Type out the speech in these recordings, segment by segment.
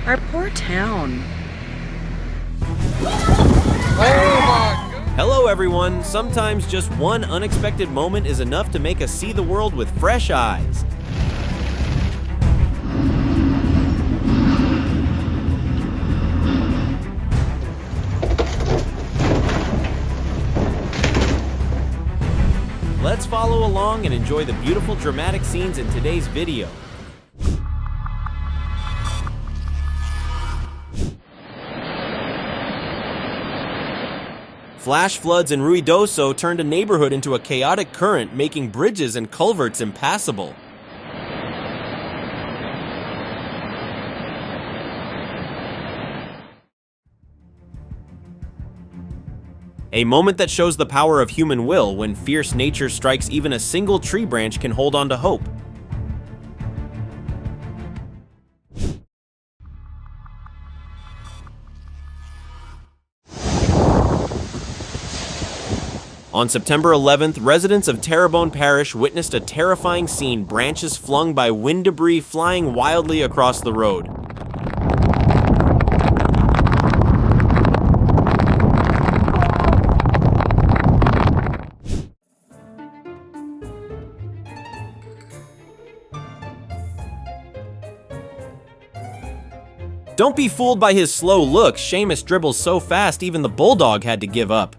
Our poor town. Hello everyone! Sometimes just one unexpected moment is enough to make us see the world with fresh eyes. Let's follow along and enjoy the beautiful dramatic scenes in today's video. Flash floods in Ruidoso turned a neighborhood into a chaotic current, making bridges and culverts impassable. A moment that shows the power of human will. When fierce nature strikes, even a single tree branch can hold on to hope. On September 11th, residents of Terrebonne Parish witnessed a terrifying scene: branches flung by wind debris flying wildly across the road. Don't be fooled by his slow look. Seamus dribbles so fast even the bulldog had to give up.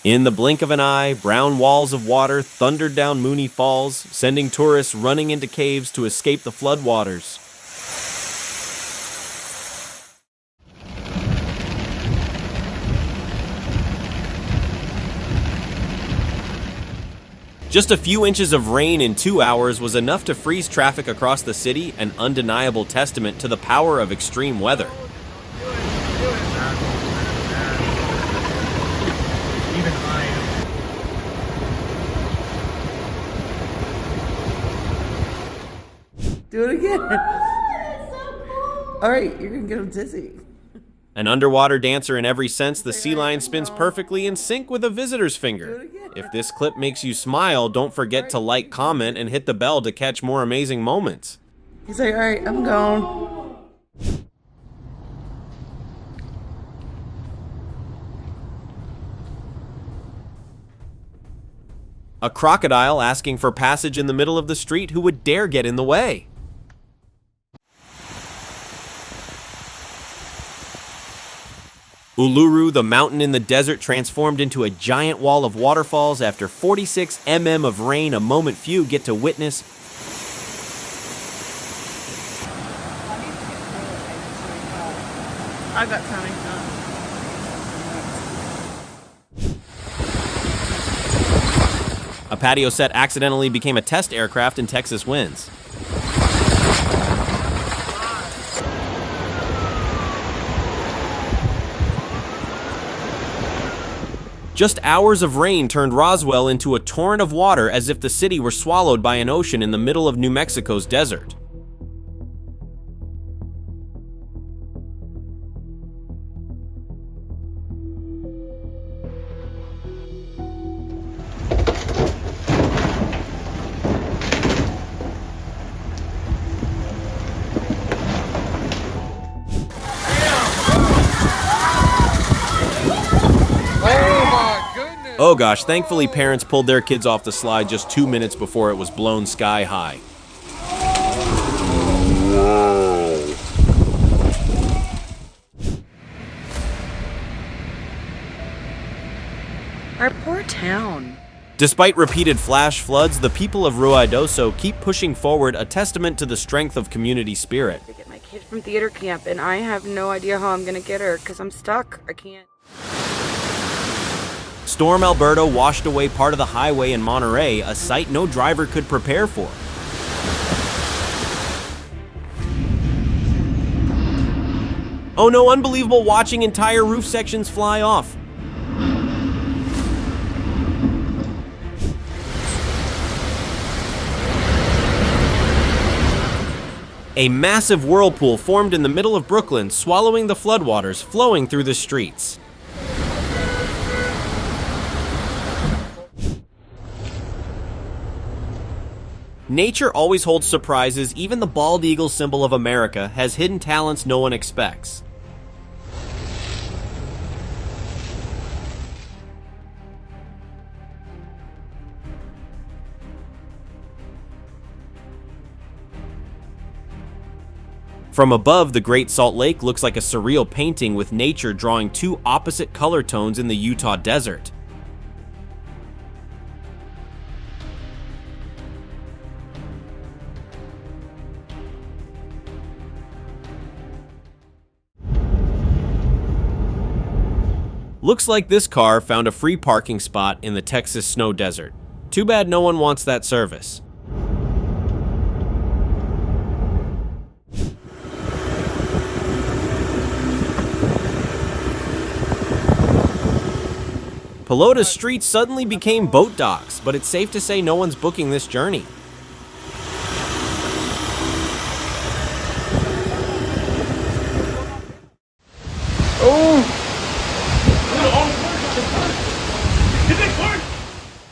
In the blink of an eye, brown walls of water thundered down Mooney Falls, sending tourists running into caves to escape the floodwaters. Just a few inches of rain in 2 hours was enough to freeze traffic across the city, an undeniable testament to the power of extreme weather. Do it again. All right, you're gonna get him dizzy. An underwater dancer in every sense, the sea lion spins perfectly in sync with a visitor's finger. If this clip makes you smile, don't forget to like, comment, and hit the bell to catch more amazing moments. He's like, all right, I'm gone. A crocodile asking for passage in the middle of the street. Who would dare get in the way? Uluru, the mountain in the desert, transformed into a giant wall of waterfalls after 46 mm of rain, a moment few get to witness. I got Tommy. A patio set accidentally became a test aircraft in Texas winds. Just hours of rain turned Roswell into a torrent of water, as if the city were swallowed by an ocean in the middle of New Mexico's desert. Oh gosh, thankfully parents pulled their kids off the slide just 2 minutes before it was blown sky high. Our poor town. Despite repeated flash floods, the people of Ruidoso keep pushing forward, a testament to the strength of community spirit. To get my kid from theater camp, and I have no idea how I'm gonna get her because I'm stuck. I can't. Storm Alberto washed away part of the highway in Monterey, a sight no driver could prepare for. Oh no, unbelievable, watching entire roof sections fly off. A massive whirlpool formed in the middle of Brooklyn, swallowing the floodwaters flowing through the streets. Nature always holds surprises. Even the bald eagle symbol of America has hidden talents no one expects. From above, the Great Salt Lake looks like a surreal painting, with nature drawing two opposite color tones in the Utah desert. Looks like this car found a free parking spot in the Texas snow desert. Too bad no one wants that service. Pelota's streets suddenly became boat docks, but it's safe to say no one's booking this journey.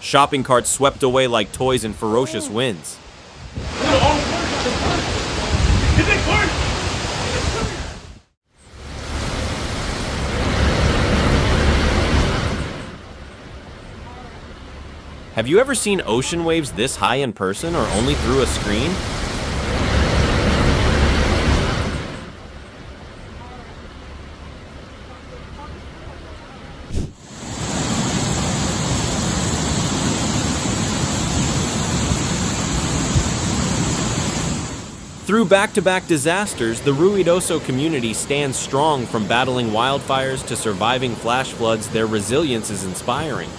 Shopping carts swept away like toys in ferocious winds. Have you ever seen ocean waves this high in person or only through a screen? Through back-to-back disasters, the Ruidoso community stands strong. From battling wildfires to surviving flash floods, their resilience is inspiring.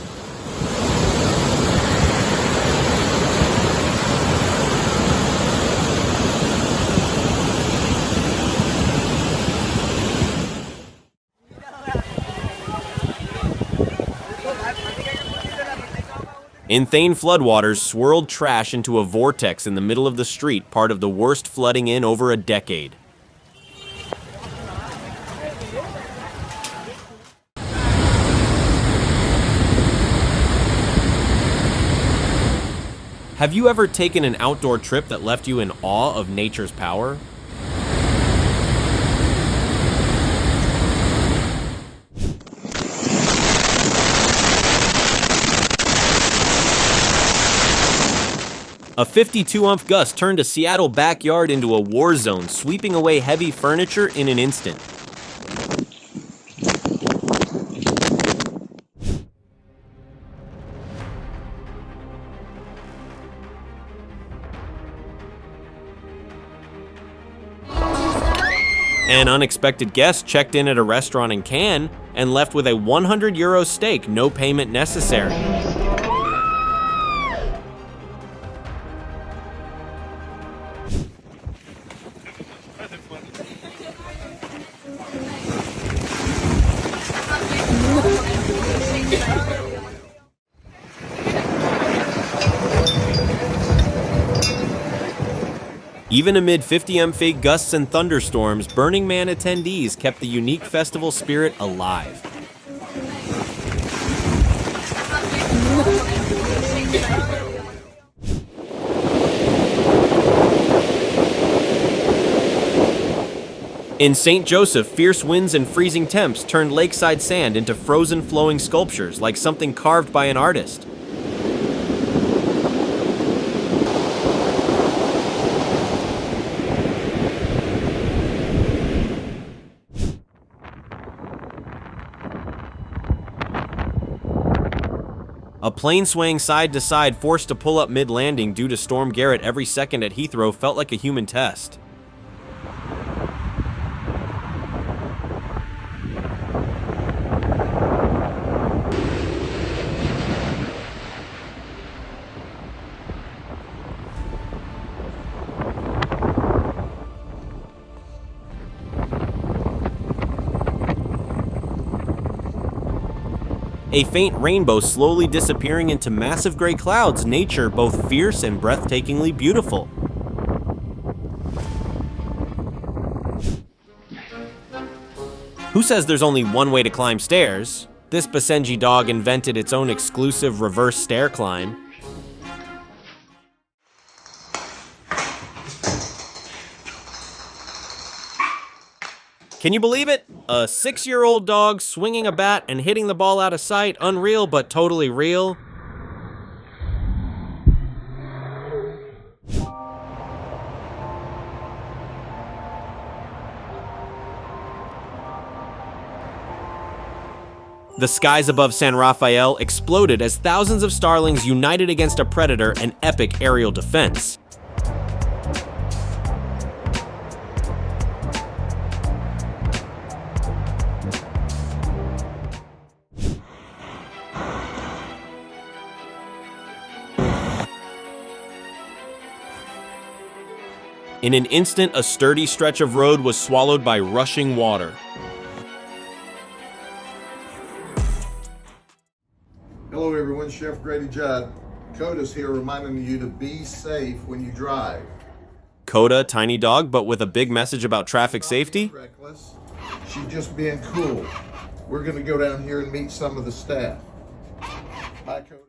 Insane floodwaters swirled trash into a vortex in the middle of the street, part of the worst flooding in over a decade. Have you ever taken an outdoor trip that left you in awe of nature's power? A 52-umph gust turned a Seattle backyard into a war zone, sweeping away heavy furniture in an instant. An unexpected guest checked in at a restaurant in Cannes and left with a €100 steak, no payment necessary. Even amid 50mph gusts and thunderstorms, Burning Man attendees kept the unique festival spirit alive. In St. Joseph, fierce winds and freezing temps turned lakeside sand into frozen flowing sculptures, like something carved by an artist. A plane swaying side to side, forced to pull up mid-landing due to Storm Garrett every second at Heathrow, felt like a human test. A faint rainbow slowly disappearing into massive gray clouds, nature both fierce and breathtakingly beautiful. Who says there's only one way to climb stairs? This Basenji dog invented its own exclusive reverse stair climb. Can you believe it? A 6-year-old dog swinging a bat and hitting the ball out of sight. Unreal, but totally real. The skies above San Rafael exploded as thousands of starlings united against a predator, an epic aerial defense. In an instant, a sturdy stretch of road was swallowed by rushing water. Hello everyone, Chef Grady Judd. Coda's here reminding you to be safe when you drive. Coda, tiny dog, but with a big message about traffic safety? Reckless. She's just being cool. We're gonna go down here and meet some of the staff. Hi, Coda.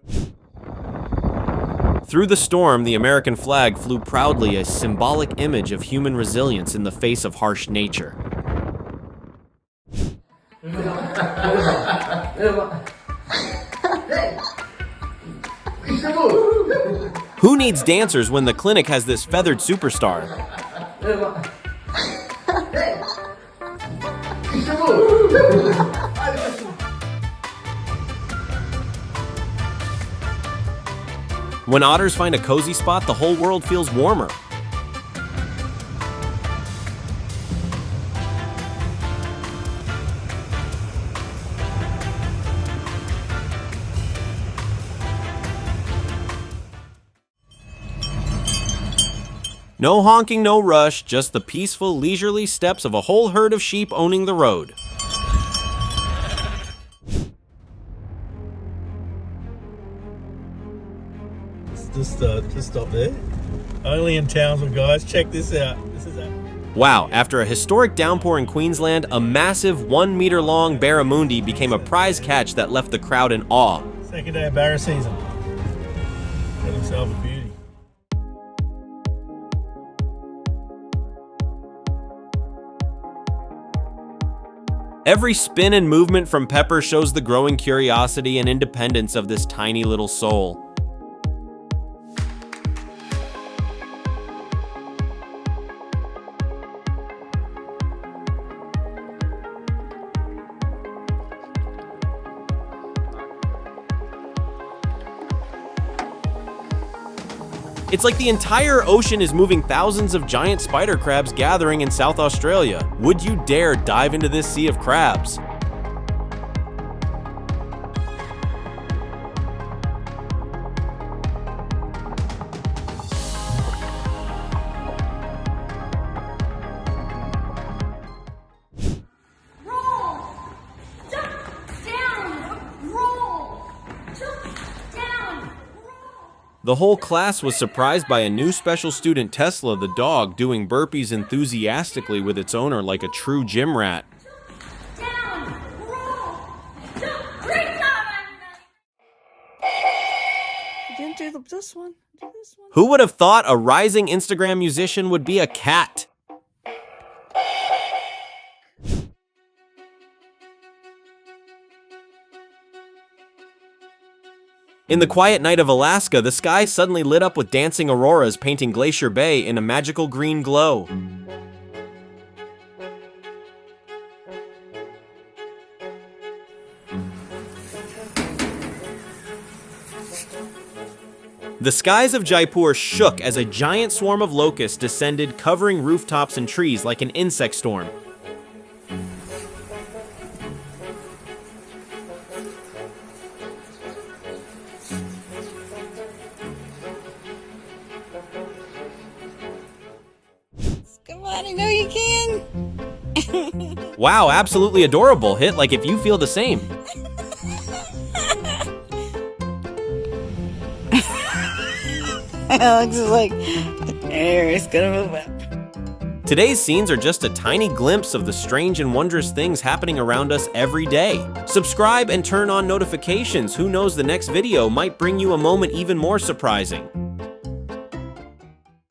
Through the storm, the American flag flew proudly, a symbolic image of human resilience in the face of harsh nature. Who needs dancers when the clinic has this feathered superstar? When otters find a cozy spot, the whole world feels warmer. No honking, no rush, just the peaceful, leisurely steps of a whole herd of sheep owning the road. Just stop there. Only in Townsville, guys. Check this out. Wow, after a historic downpour in Queensland, a massive 1-meter-long barramundi became a prize catch that left the crowd in awe. Second day of barra season. Got himself a beauty. Every spin and movement from Pepper shows the growing curiosity and independence of this tiny little soul. It's like the entire ocean is moving thousands of giant spider crabs gathering in South Australia. Would you dare dive into this sea of crabs? The whole class was surprised by a new special student, Tesla the dog, doing burpees enthusiastically with its owner like a true gym rat. Down, roll, jump, great job, everybody! You didn't do this one. Do this one. Who would have thought a rising Instagram musician would be a cat? In the quiet night of Alaska, the sky suddenly lit up with dancing auroras painting Glacier Bay in a magical green glow. The skies of Jaipur shook as a giant swarm of locusts descended, covering rooftops and trees like an insect storm. Come on, I know you can. Wow, absolutely adorable. Hit like if you feel the same. Alex is like, the air is gonna move up. Today's scenes are just a tiny glimpse of the strange and wondrous things happening around us every day. Subscribe and turn on notifications. Who knows, the next video might bring you a moment even more surprising.